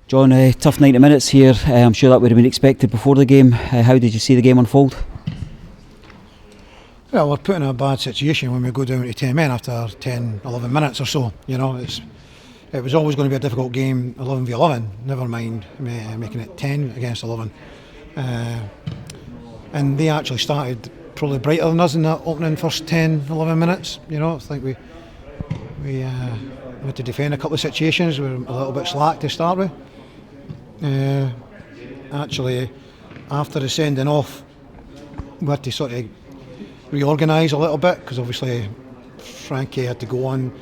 John, tough 90 minutes here. I'm sure that would have been expected before the game. How did you see the game unfold? Well, we're put in a bad situation when we go down to 10 men after 10, 11 minutes or so. You know, it was always going to be a difficult game, 11 v 11, never mind making it 10 against 11. And they actually started probably brighter than us in that opening first 10, 11 minutes. You know, I think we had to defend a couple of situations. We were a little bit slack to start with. Actually, after the sending off, we had to sort of reorganise a little bit, because obviously Frankie had to go on,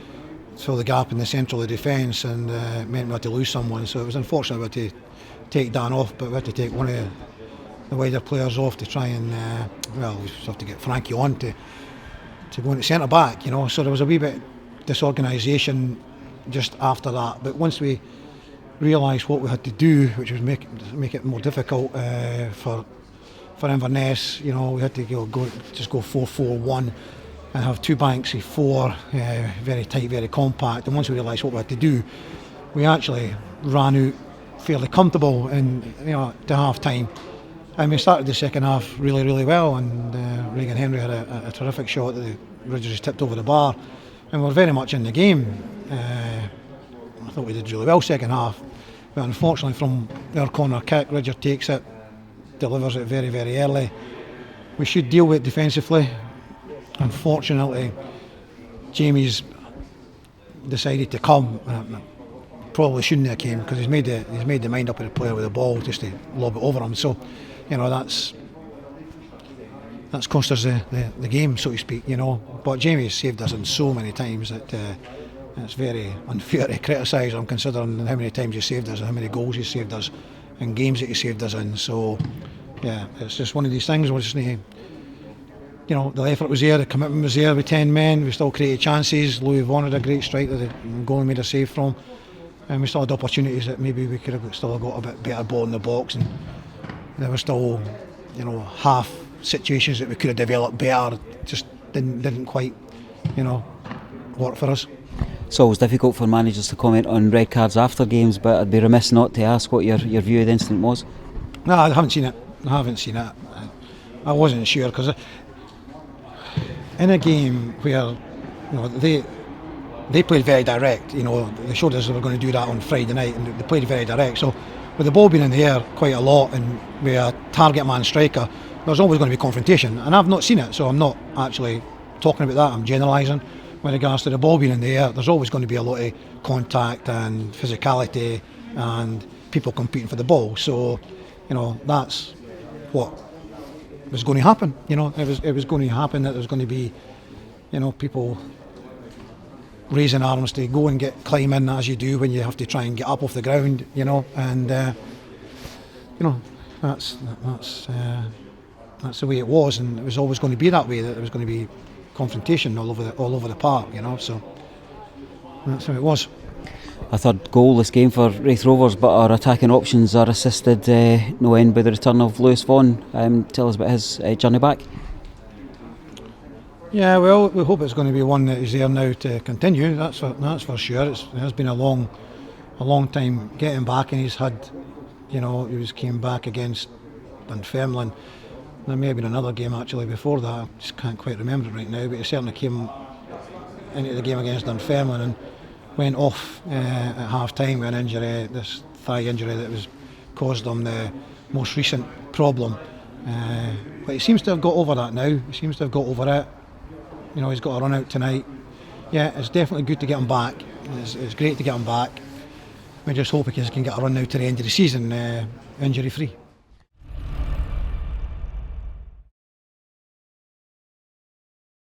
fill the gap in the central of defence, and it meant we had to lose someone. So it was unfortunate we had to take Dan off, but we had to take one of the wider players off to try and we have to get Frankie on to go into centre back. You know, so there was a wee bit disorganisation just after that. But once we realised what we had to do, which was make it more difficult for Inverness, you know, we had to go 4-4-1 and have two banks of four, very tight, very compact. And once we realised what we had to do, we actually ran out fairly comfortable to half time. And we started the second half really, really well, and Regan Henry had a terrific shot that the Ridgers tipped over the bar, and we were very much in the game. I thought we did really well second half, but unfortunately from our corner kick, Ridgers takes it, delivers it very, very early. We should deal with it defensively. Unfortunately, Jamie's decided to come. Probably shouldn't have came, because he's made the mind up of the player with the ball just to lob it over him. So, you know, that's cost us the game, so to speak. You know, but Jamie's saved us in so many times that it's very unfair to criticise him, considering how many times he saved us and how many goals he saved us and games that he saved us in. So yeah, it's just one of these things. We're just you know, the effort was there, the commitment was there with 10 men. We still created chances. Louis Vaughan had a great strike that the goalie made a save from, and we still had opportunities that maybe we could have still got a bit better ball in the box, and there were still, you know, half situations that we could have developed better, just didn't quite, you know, work for us. It's always difficult for managers to comment on red cards after games, but I'd be remiss not to ask what your view of the incident was. No, I haven't seen it. I wasn't sure, because in a game where, you know, they played very direct. You know, they showed us they were going to do that on Friday night, and they played very direct. So with the ball being in the air quite a lot, and with a target man striker, there's always going to be confrontation, and I've not seen it, so I'm not actually talking about that. I'm generalising. With regards to the ball being in the air, there's always going to be a lot of contact and physicality and people competing for the ball. So, you know, that's what was going to happen. You know, it was going to happen that there's going to be, you know, people raising arms to go and climb in, as you do when you have to try and get up off the ground. You know, and you know, that's the way it was, and it was always going to be that way. That there was going to be confrontation all over the park, you know. So that's how it was. A third goalless game for Raith Rovers, but our attacking options are assisted no end by the return of Lewis Vaughan. Tell us about his journey back. Yeah, well, we hope it's going to be one that is there now to continue. That's for sure. It has been a long time getting back, and he's had, you know, came back against Dunfermline. There may have been another game actually before that. I just can't quite remember it right now, but he certainly came into the game against Dunfermline and went off at half time with an injury, this thigh injury that was caused him the most recent problem. But he seems to have got over that now. He seems to have got over it. You know, he's got a run out tonight. Yeah, it's definitely good to get him back. It's great to get him back. We just hope he can get a run now to the end of the season, injury free.